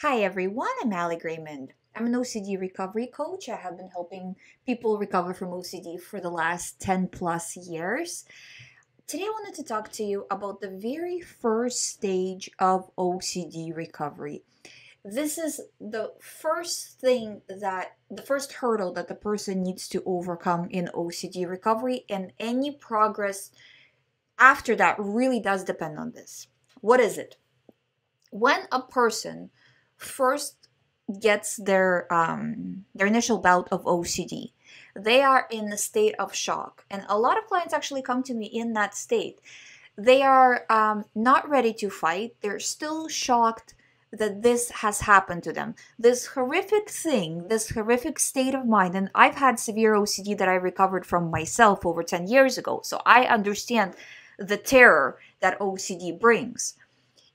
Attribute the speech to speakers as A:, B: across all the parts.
A: Hi everyone, I'm GREYMOND. I'm an OCD recovery coach. I have been helping people recover from OCD for the last 10 plus years. Today I wanted to talk to you about the very first stage of OCD recovery. This is the first hurdle that the person needs to overcome in OCD recovery, and any progress after that really does depend on this. What is it? When a person first gets their initial bout of OCD, they are in a state of shock, and a lot of clients actually come to me in that state. They are not ready to fight. They're still shocked that this has happened to them. This horrific thing, this horrific state of mind, and I've had severe OCD that I recovered from myself over 10 years ago, so I understand the terror that OCD brings.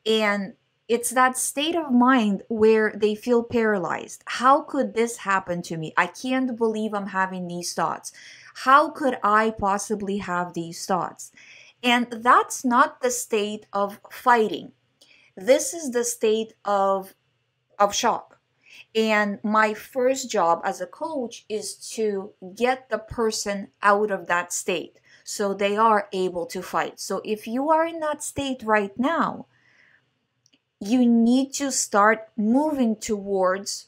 A: And it's that state of mind where they feel paralyzed. How could this happen to me? I can't believe I'm having these thoughts. How could I possibly have these thoughts? And that's not the state of fighting. This is the state of shock. And my first job as a coach is to get the person out of that state so they are able to fight. So if you are in that state right now, you need to start moving towards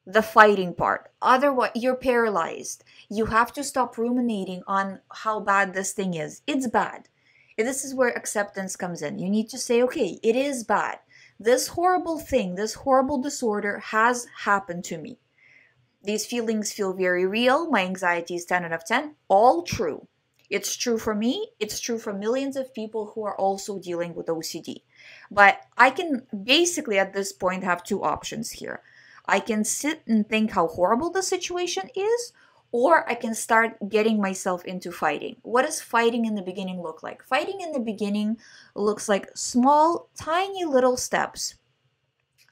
A: the fighting part. Otherwise, you're paralyzed. You have to stop ruminating on how bad this thing is. It's bad. And this is where acceptance comes in. You need to say, okay, it is bad. This horrible thing, this horrible disorder has happened to me. These feelings feel very real. My anxiety is 10 out of 10. All true. It's true for me. It's true for millions of people who are also dealing with OCD. But I can basically at this point have two options here. I can sit and think how horrible the situation is, or I can start getting myself into fighting. What does fighting in the beginning look like? Fighting in the beginning looks like small, tiny little steps.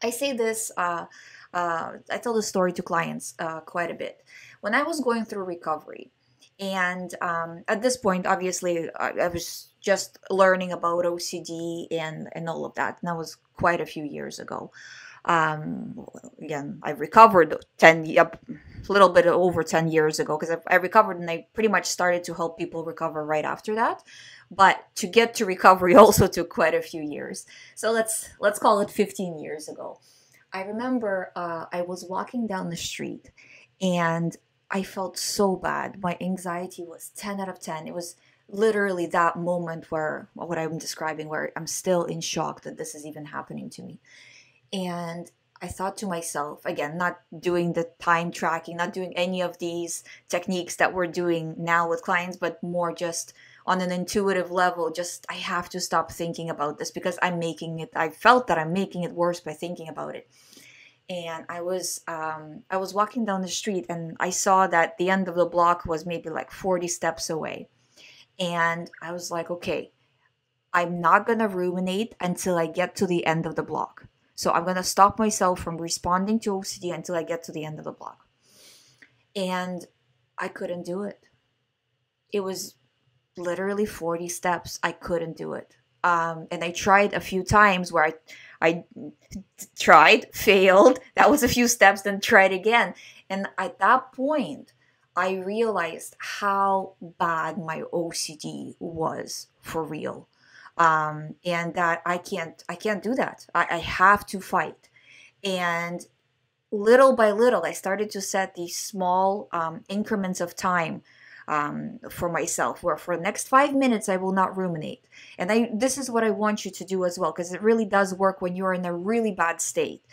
A: I say this, I tell this story to clients quite a bit. When I was going through recovery, and at this point, obviously, I was just learning about OCD and all of that. And that was quite a few years ago. Again, I recovered a little bit over 10 years ago, because I recovered and I pretty much started to help people recover right after that. But to get to recovery also took quite a few years. So let's call it 15 years ago. I remember I was walking down the street and I felt so bad. My anxiety was 10 out of 10. It was literally that moment where, what I'm describing, where I'm still in shock that this is even happening to me. And I thought to myself, again, not doing the time tracking, not doing any of these techniques that we're doing now with clients, but more just on an intuitive level, just I have to stop thinking about this because I felt that I'm making it worse by thinking about it. And I was walking down the street and I saw that the end of the block was maybe like 40 steps away. And I was like, okay, I'm not going to ruminate until I get to the end of the block. So I'm going to stop myself from responding to OCD until I get to the end of the block. And I couldn't do it. It was literally 40 steps. I couldn't do it. And I tried a few times where I tried, failed. That was a few steps, then tried again. And at that point, I realized how bad my OCD was for real. And that I can't do that. I have to fight. And little by little, I started to set these small increments of time for myself, where for the next 5 minutes I will not ruminate. And this is what I want you to do as well, because it really does work when you're in a really bad state.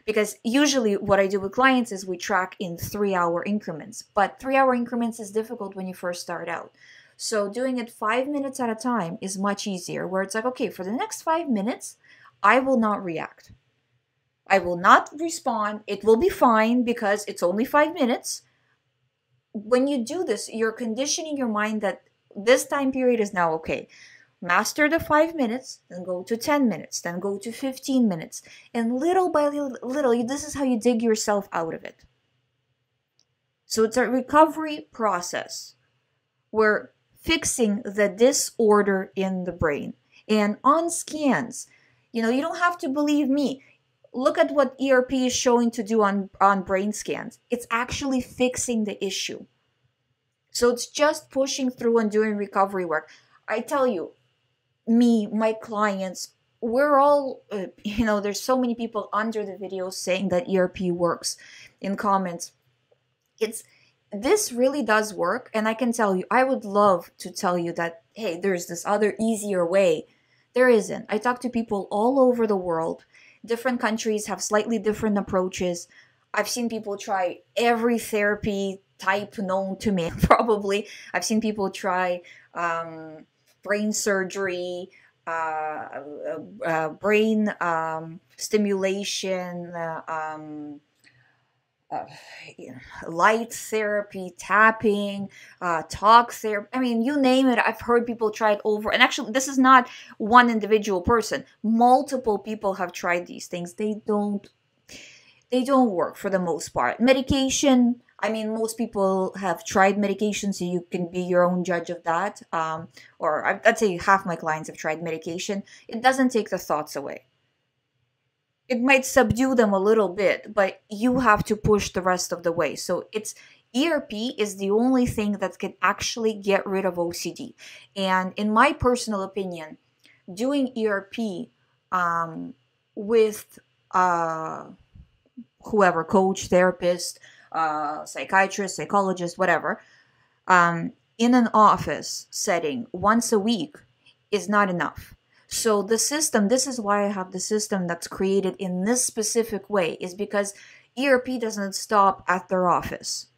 A: Because usually what I do with clients is we track in 3-hour increments, but 3-hour increments is difficult when you first start out. So doing it 5 minutes at a time is much easier, where it's like, okay, for the next 5 minutes, I will not react. I will not respond. It will be fine because it's only 5 minutes. When you do this, you're conditioning your mind that this time period is now okay. Master the 5 minutes, then go to 10 minutes, then go to 15 minutes. And little by little, this is how you dig yourself out of it. So it's a recovery process. We're fixing the disorder in the brain. And on scans, you don't have to believe me. look at what ERP is showing to do on brain scans. It's actually fixing the issue. So it's just pushing through and doing recovery work. I tell you, me, my clients, we're all, there's so many people under the video saying that ERP works in comments. This really does work. And I can tell you, I would love to tell you that, hey, there's this other easier way. There isn't. I talk to people all over the world. Different countries have slightly different approaches. I've seen people try every therapy type known to me, probably. I've seen people try brain surgery, brain stimulation, light therapy, tapping, talk therapy. I mean, you name it. I've heard people try it over. And actually, this is not one individual person. Multiple people have tried these things. They don't work for the most part. Medication, I mean, most people have tried medication, so you can be your own judge of that. Or I'd say half my clients have tried medication. It doesn't take the thoughts away. It might subdue them a little bit, but you have to push the rest of the way. So ERP is the only thing that can actually get rid of OCD. And in my personal opinion, doing ERP with whoever, coach, therapist, psychiatrist, psychologist, whatever, in an office setting once a week is not enough. So the system, this is why I have the system that's created in this specific way, is because ERP doesn't stop at their office.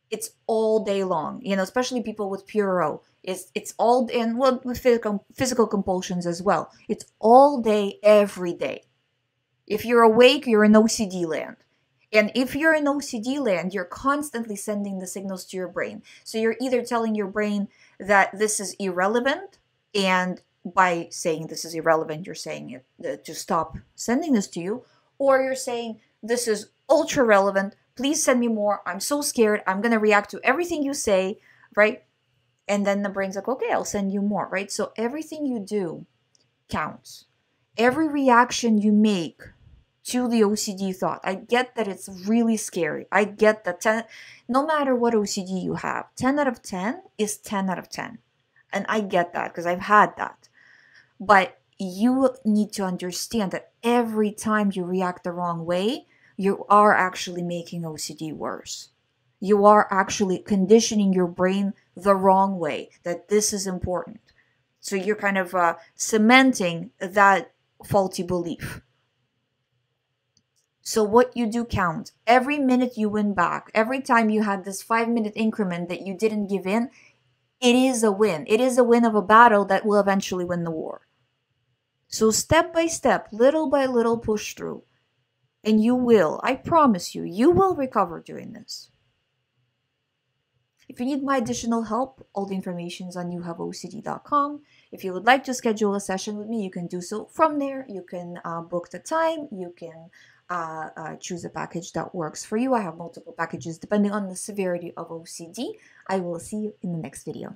A: It's all day long, especially people with PUREO. It's all, and well, with physical compulsions as well. It's all day, every day. If you're awake, you're in OCD land. And if you're in OCD land, you're constantly sending the signals to your brain. So you're either telling your brain that this is irrelevant, and by saying this is irrelevant, you're saying it to stop sending this to you, or you're saying this is ultra relevant, please send me more, I'm so scared, I'm going to react to everything you say, right? And then the brain's like, okay, I'll send you more, right? So everything you do counts. Every reaction you make to the OCD thought, I get that it's really scary. I get that no matter what OCD you have, 10 out of 10 is 10 out of 10. And I get that because I've had that. But you need to understand that every time you react the wrong way, you are actually making OCD worse. You are actually conditioning your brain the wrong way, that this is important. So you're kind of cementing that faulty belief. So what you do counts. Every minute you win back, every time you had this 5-minute increment that you didn't give in, it is a win. It is a win of a battle that will eventually win the war. So step by step, little by little, push through. And you will, I promise you, you will recover doing this. If you need my additional help, all the information is on youhaveocd.com. If you would like to schedule a session with me, you can do so from there. You can book the time. You can choose a package that works for you. I have multiple packages depending on the severity of OCD. I will see you in the next video.